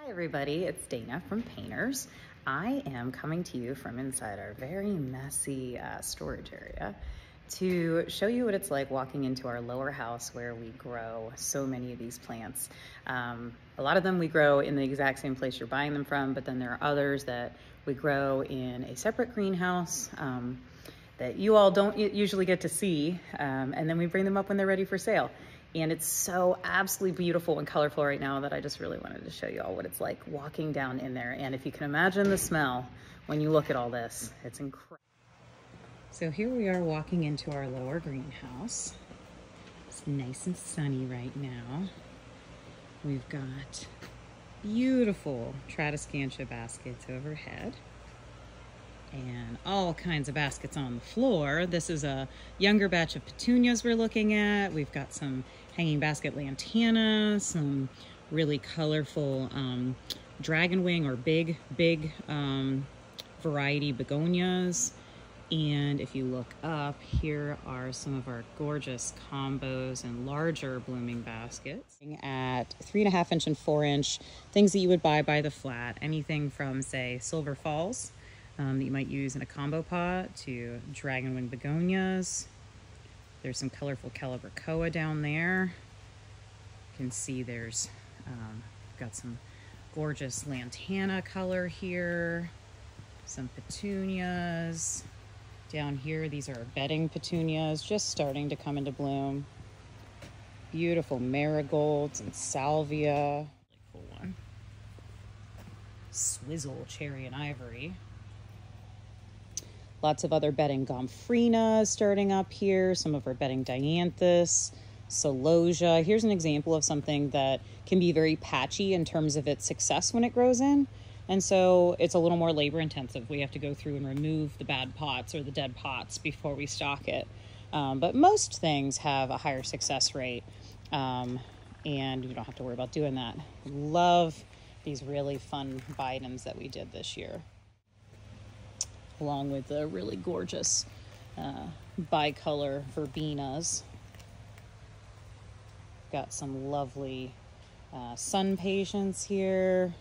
Hi everybody, it's Dana from Painters. I am coming to you from inside our very messy storage area to show you what it's like walking into our lower house where we grow so many of these plants. A lot of them we grow in the exact same place you're buying them from, but then there are others that we grow in a separate greenhouse that you all don't usually get to see, and then we bring them up when they're ready for sale. And it's so absolutely beautiful and colorful right now that I just really wanted to show you all what it's like walking down in there. And if you can imagine the smell when you look at all this, it's incredible. So here we are walking into our lower greenhouse. It's nice and sunny right now. We've got beautiful Tradescantia baskets overhead and all kinds of baskets on the floor. This is a younger batch of petunias we're looking at. We've got some hanging basket lantana, some really colorful dragon wing or big variety begonias. And if you look up, here are some of our gorgeous combos and larger blooming baskets. At 3.5 inch and 4 inch, things that you would buy by the flat, anything from say Silver Falls, that you might use in a combo pot, to dragon wing begonias. There's some colorful calibrachoa down there. You can see there's got some gorgeous lantana color here, some petunias. Down here, these are bedding petunias just starting to come into bloom. Beautiful marigolds and salvia. Really cool one. Swizzle cherry and ivory. Lots of other bedding gomphrena starting up here, some of our bedding dianthus, celosia. Here's an example of something that can be very patchy in terms of its success when it grows in. And so it's a little more labor intensive. We have to go through and remove the bad pots or the dead pots before we stock it. But most things have a higher success rate, and you don't have to worry about doing that. Love these really fun items that we did this year, along with the really gorgeous bicolor verbenas. Got some lovely sun patience here.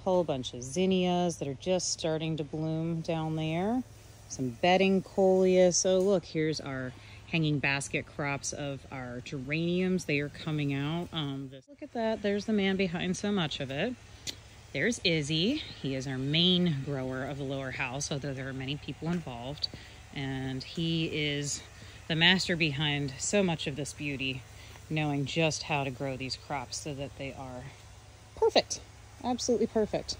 Whole bunch of zinnias that are just starting to bloom down there. Some bedding coleus. So look, here's our hanging basket crops of our geraniums. They are coming out. Look at that. There's the man behind so much of it. There's Izzy. He is our main grower of the lower house, although there are many people involved. And he is the master behind so much of this beauty, knowing just how to grow these crops so that they are perfect. Absolutely perfect.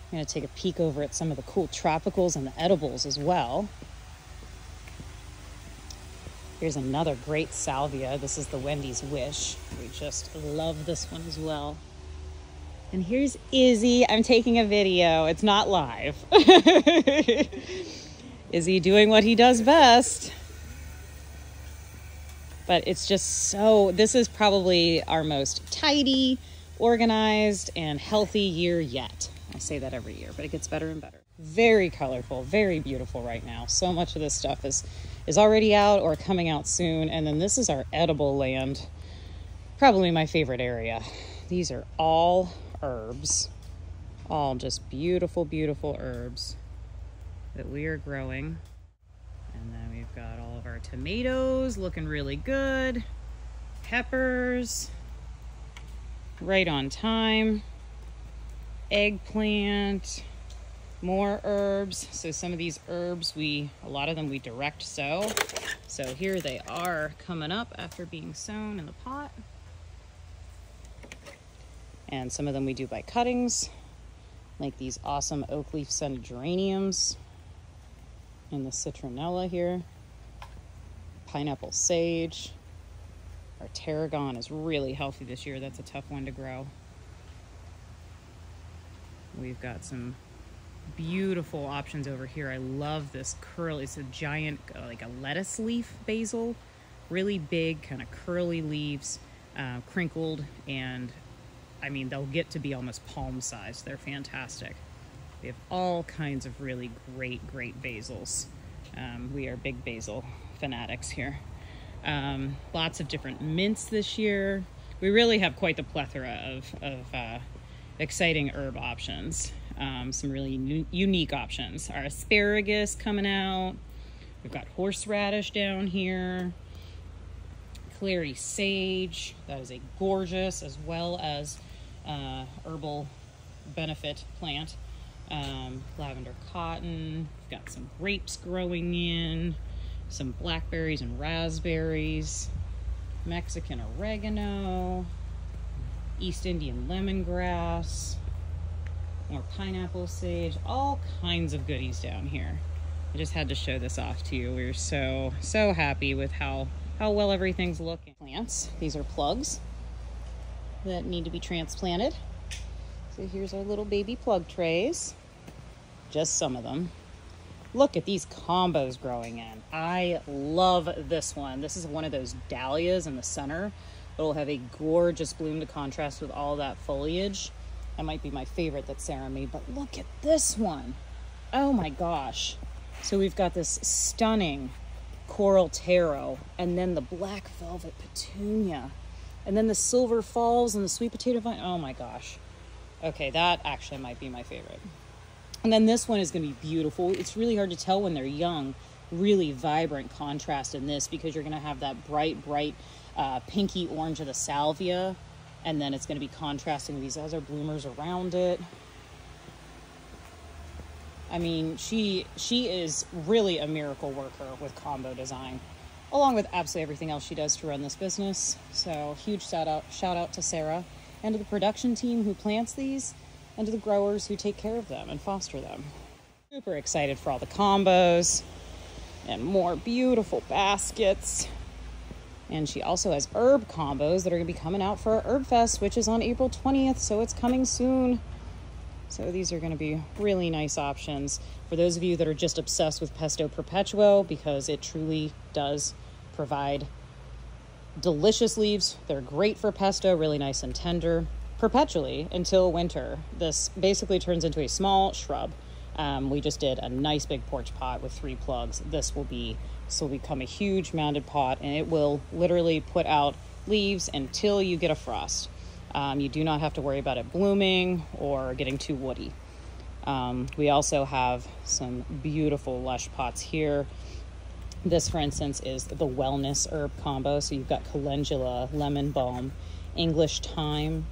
I'm going to take a peek over at some of the cool tropicals and the edibles as well. Here's another great salvia. This is the Wendy's Wish. We just love this one as well. And here's Izzy. I'm taking a video. It's not live. Izzy doing what he does best. But it's just so, this is probably our most tidy, organized, and healthy year yet. I say that every year, but it gets better and better. Very colorful, very beautiful right now. So much of this stuff is already out or coming out soon. And then this is our edible land. Probably my favorite area. These are all herbs, all just beautiful, beautiful herbs that we are growing. And then we've got all of our tomatoes looking really good. Peppers, right on time. Eggplant, more herbs. So some of these herbs, a lot of them we direct sow. So here they are coming up after being sown in the pot. And some of them we do by cuttings, like these awesome oak leaf scented geraniums and the citronella here. Pineapple sage. Our tarragon is really healthy this year. That's a tough one to grow. We've got some beautiful options over here. I love this curly, it's a giant, like a lettuce leaf basil. Really big, kind of curly leaves, crinkled, and I mean, they'll get to be almost palm sized. They're fantastic. We have all kinds of really great basils. We are big basil fanatics here. Lots of different mints this year. We really have quite the plethora of exciting herb options. Some really unique options. Our asparagus coming out. We've got horseradish down here. Clary sage. That is a gorgeous, as well as herbal benefit plant. Lavender cotton. We've got some grapes growing in. Some blackberries and raspberries. Mexican oregano. East Indian lemongrass. More pineapple sage. All kinds of goodies down here. I just had to show this off to you. We're so happy with how well everything's looking. Plants. These are plugs that need to be transplanted. So here's our little baby plug trays. Just some of them. Look at these combos growing in. I love this one. This is one of those dahlias in the center. It'll have a gorgeous bloom to contrast with all that foliage. That might be my favorite that Sarah made, but look at this one. Oh my gosh. So we've got this stunning coral taro, and then the black velvet petunia, and then the silver falls and the sweet potato vine. Oh my gosh. Okay, that actually might be my favorite. And then this one is going to be beautiful. It's really hard to tell when they're young. Really vibrant contrast in this, because you're going to have that bright pinky orange of the salvia, and then it's going to be contrasting with these other bloomers around it. I mean, she is really a miracle worker with combo design, along with absolutely everything else she does to run this business. So huge shout out to Sarah and to the production team who plants these, and to the growers who take care of them and foster them. Super excited for all the combos and more beautiful baskets. And she also has herb combos that are going to be coming out for our Herb Fest, which is on April 20th, so it's coming soon. So these are going to be really nice options for those of you that are just obsessed with Pesto Perpetuo, because it truly does provide delicious leaves. They're great for pesto, really nice and tender, perpetually until winter. This basically turns into a small shrub. We just did a nice big porch pot with 3 plugs. This will become a huge mounded pot, and it will literally put out leaves until you get a frost. You do not have to worry about it blooming or getting too woody. We also have some beautiful lush pots here. This, for instance, is the wellness herb combo. So you've got calendula, lemon balm, English thyme,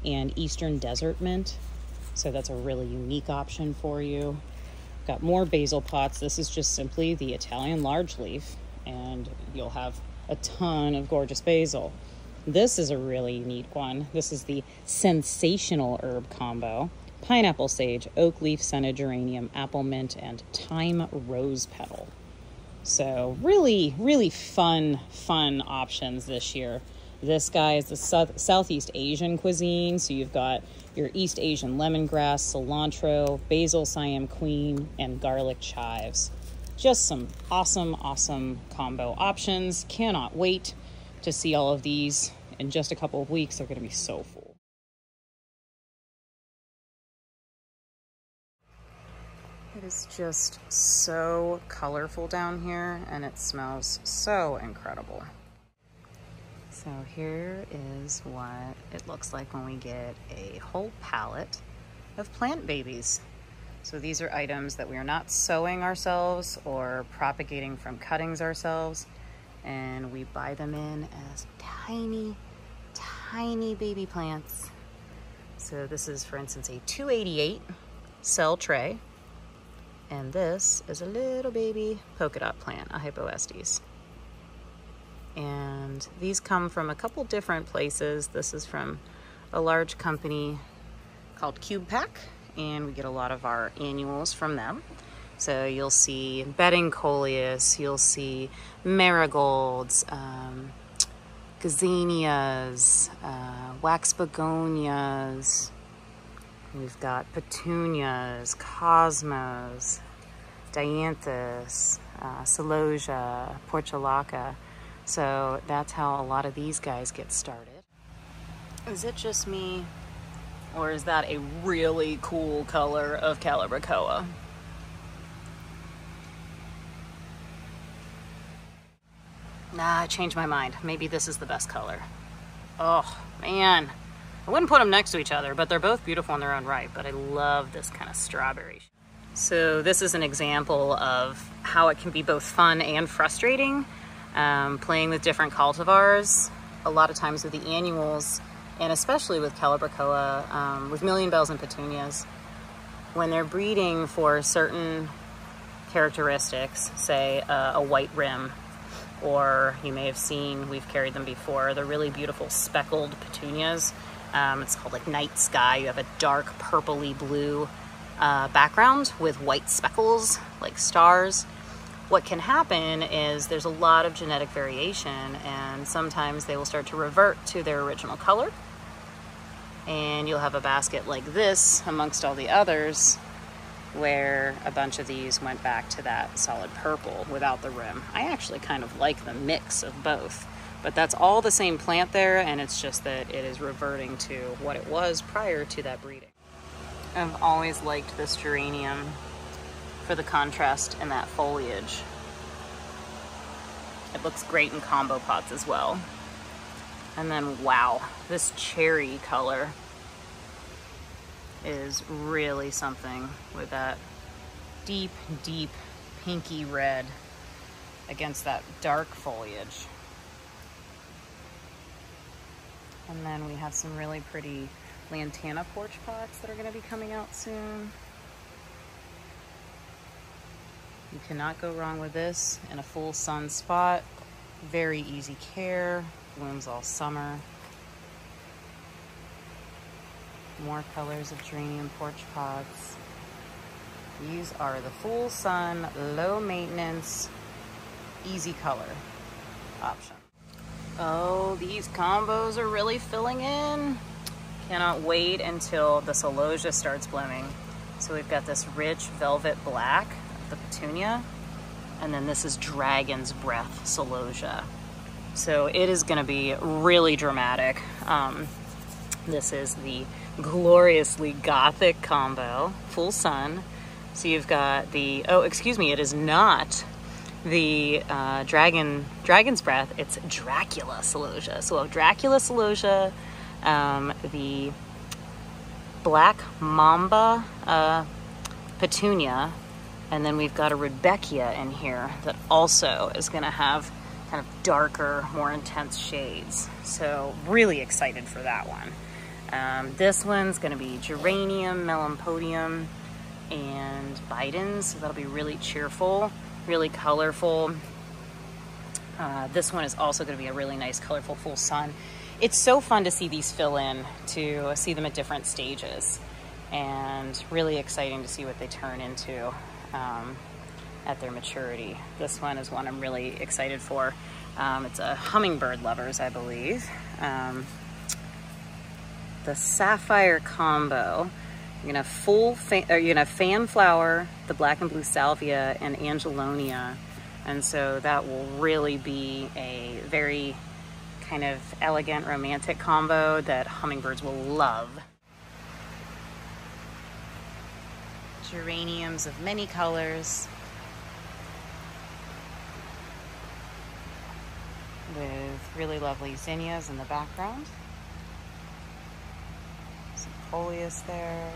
and Eastern desert mint. So that's a really unique option for you. Got more basil pots. This is just simply the Italian large leaf, and you'll have a ton of gorgeous basil. This is a really neat one. This is the sensational herb combo. Pineapple sage, oak leaf scented geranium, apple mint, and thyme rose petal. So really fun options this year. This guy is the Southeast Asian cuisine. So you've got your East Asian lemongrass, cilantro, basil Siam queen, and garlic chives. Just some awesome combo options. Cannot wait to see all of these. In just a couple of weeks, they're going to be so full. It is just so colorful down here, and it smells so incredible. So here is what it looks like when we get a whole pallet of plant babies. So these are items that we are not sowing ourselves or propagating from cuttings ourselves, and we buy them in as tiny baby plants. So this is, for instance, a 288 cell tray, and this is a little baby polka dot plant, a Hypoestes. And these come from a couple different places. This is from a large company called Cube Pack, and we get a lot of our annuals from them. So you'll see bedding coleus, you'll see marigolds, gazanias, wax begonias. We've got petunias, cosmos, dianthus, celosia, portulaca. So that's how a lot of these guys get started. Is it just me, or is that a really cool color of Calibrachoa? Nah, I changed my mind. Maybe this is the best color. Oh man, I wouldn't put them next to each other, but they're both beautiful in their own right. But I love this kind of strawberry. So this is an example of how it can be both fun and frustrating, playing with different cultivars. A lot of times with the annuals, and especially with Calibrachoa, with Million Bells and Petunias, when they're breeding for certain characteristics, say a white rim, or you may have seen, we've carried them before, they're really beautiful speckled petunias. It's called like night sky. You have a dark purpley blue background with white speckles like stars. What can happen is there's a lot of genetic variation, and sometimes they will start to revert to their original color, and you'll have a basket like this amongst all the others where a bunch of these went back to that solid purple without the rim. I actually kind of like the mix of both, but that's all the same plant there, and it's just that it is reverting to what it was prior to that breeding. I've always liked this geranium for the contrast in that foliage. It looks great in combo pots as well. And then, wow, this cherry color is really something with that deep, deep pinky red against that dark foliage. And then we have some really pretty lantana porch pots that are going to be coming out soon. You cannot go wrong with this in a full sun spot. Very easy care, blooms all summer. More colors of geranium porch pots. These are the full sun, low maintenance, easy color option. Oh, these combos are really filling in. Cannot wait until the celosia starts blooming. So we've got this rich velvet black of the petunia, and then this is dragon's breath celosia. So it is gonna be really dramatic. This is the gloriously gothic combo, full sun. So you've got the, oh, excuse me, it is not the dragon's breath, it's Dracula celosia. So Dracula celosia, the black mamba petunia, and then we've got a Rudbeckia in here that also is going to have kind of darker, more intense shades. So really excited for that one. This one's going to be geranium, melampodium, and Bidens. So that'll be really cheerful, really colorful. This one is also going to be a really nice, colorful, full sun. It's so fun to see these fill in, to see them at different stages, and really exciting to see what they turn into at their maturity. This one is one I'm really excited for. It's a hummingbird lovers, I believe. The sapphire combo. You're gonna have fan flower, the black and blue salvia, and angelonia, and so that will really be a very kind of elegant, romantic combo that hummingbirds will love. Geraniums of many colors with really lovely zinnias in the background. Some coleus there.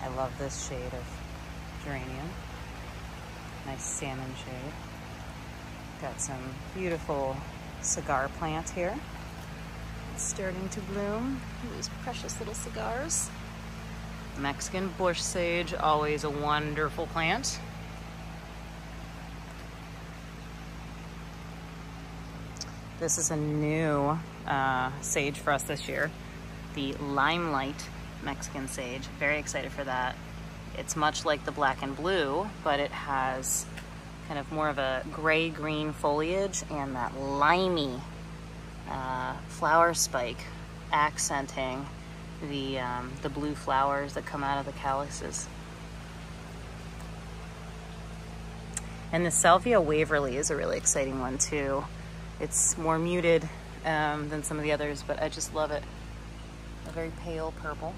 I love this shade of geranium. Nice salmon shade. Got some beautiful cigar plant here. It's starting to bloom. These precious little cigars. Mexican bush sage, always a wonderful plant. This is a new sage for us this year, the Limelight Mexican sage. Very excited for that. It's much like the black and blue, but it has kind of more of a gray-green foliage and that limey flower spike accenting the blue flowers that come out of the calyxes. And the Salvia Waverly is a really exciting one too. It's more muted than some of the others, but I just love it. A very pale purple.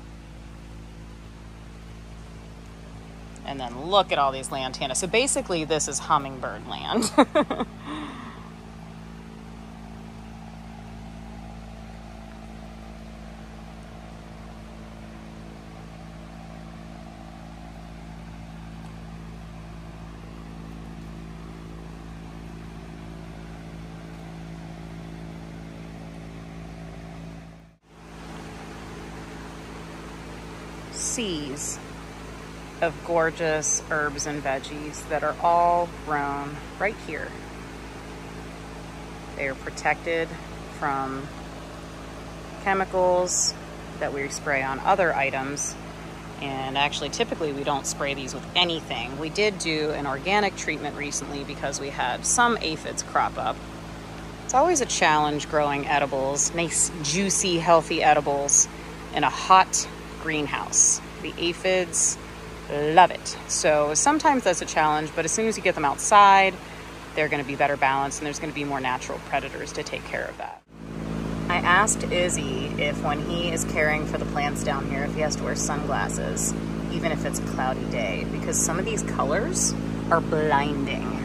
And then look at all these lantana. So basically this is hummingbird land. seas of gorgeous herbs and veggies that are all grown right here. They are protected from chemicals that we spray on other items. And actually, typically we don't spray these with anything. We did do an organic treatment recently because we had some aphids crop up. It's always a challenge growing edibles, nice, juicy, healthy edibles in a hot greenhouse. The aphids love it. So sometimes that's a challenge, but as soon as you get them outside, they're going to be better balanced and there's going to be more natural predators to take care of that. I asked Izzy if when he is caring for the plants down here, if he has to wear sunglasses, even if it's a cloudy day, because some of these colors are blinding.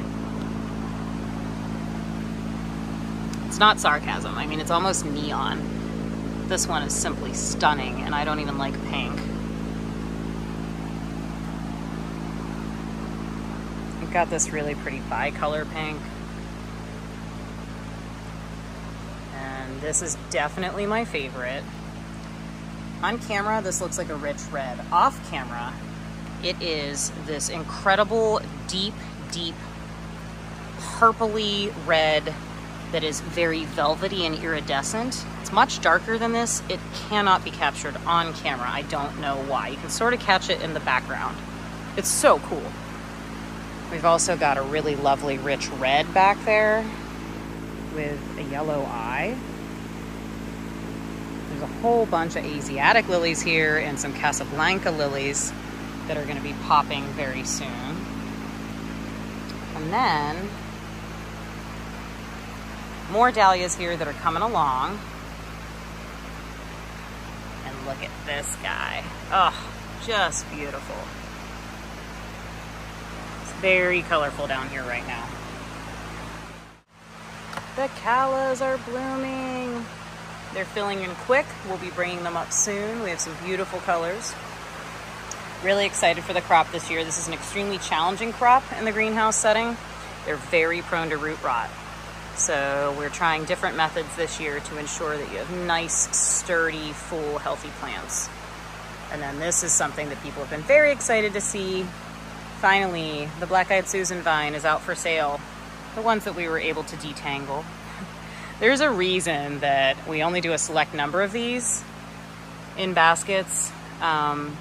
It's not sarcasm. I mean, it's almost neon. This one is simply stunning, and I don't even like pink. We've got this really pretty bicolor pink. And this is definitely my favorite. On camera, this looks like a rich red. Off camera, it is this incredible, deep, deep, purpley red that is very velvety and iridescent. It's much darker than this. It cannot be captured on camera. I don't know why. You can sort of catch it in the background. It's so cool. We've also got a really lovely rich red back there with a yellow eye. There's a whole bunch of Asiatic lilies here and some Casablanca lilies that are going to be popping very soon. And then more dahlias here that are coming along. And look at this guy. Oh, just beautiful. It's very colorful down here right now. The callas are blooming. They're filling in quick. We'll be bringing them up soon. We have some beautiful colors. Really excited for the crop this year. This is an extremely challenging crop in the greenhouse setting. They're very prone to root rot. So we're trying different methods this year to ensure that you have nice, sturdy, full, healthy plants. And then this is something that people have been very excited to see. Finally, the Black-Eyed Susan vine is out for sale. The ones that we were able to detangle. There's a reason that we only do a select number of these in baskets, and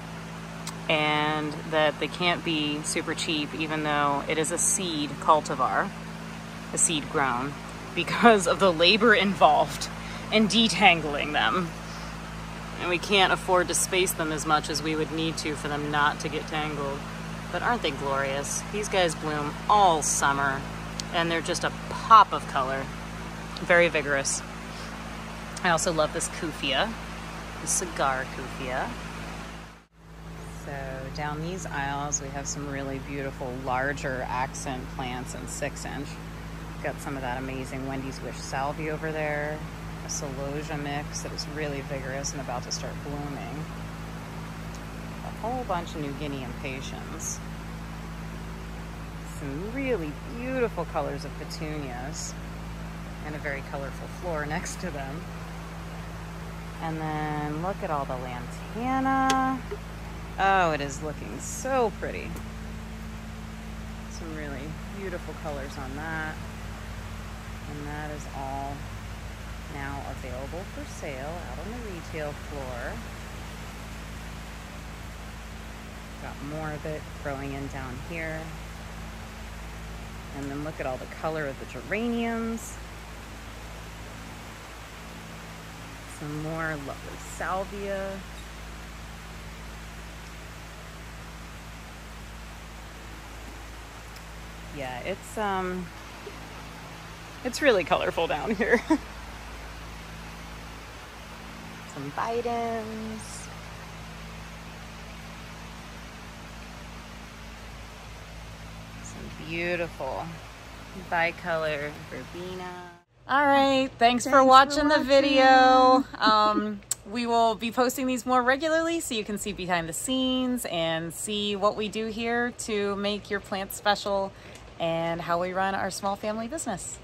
that they can't be super cheap, even though it is a seed cultivar, a seed grown, because of the labor involved in detangling them. And we can't afford to space them as much as we would need to for them not to get tangled. But aren't they glorious? These guys bloom all summer, and they're just a pop of color. Very vigorous. I also love this Kufia, the cigar Kufia. So down these aisles, we have some really beautiful, larger accent plants in 6-inch. Got some of that amazing Wendy's Wish salvia over there. A celosia mix that is really vigorous and about to start blooming. A whole bunch of New Guinea impatiens. Some really beautiful colors of petunias. And a very colorful floor next to them. And then look at all the lantana. Oh, it is looking so pretty. Some really beautiful colors on that. And that is all now available for sale out on the retail floor. Got more of it growing in down here. And then look at all the color of the geraniums. Some more lovely salvia. Yeah, it's really colorful down here. Some bidens. Some beautiful bicolor verbena. All right, thanks for watching the video. We will be posting these more regularly so you can see behind the scenes and see what we do here to make your plants special and how we run our small family business.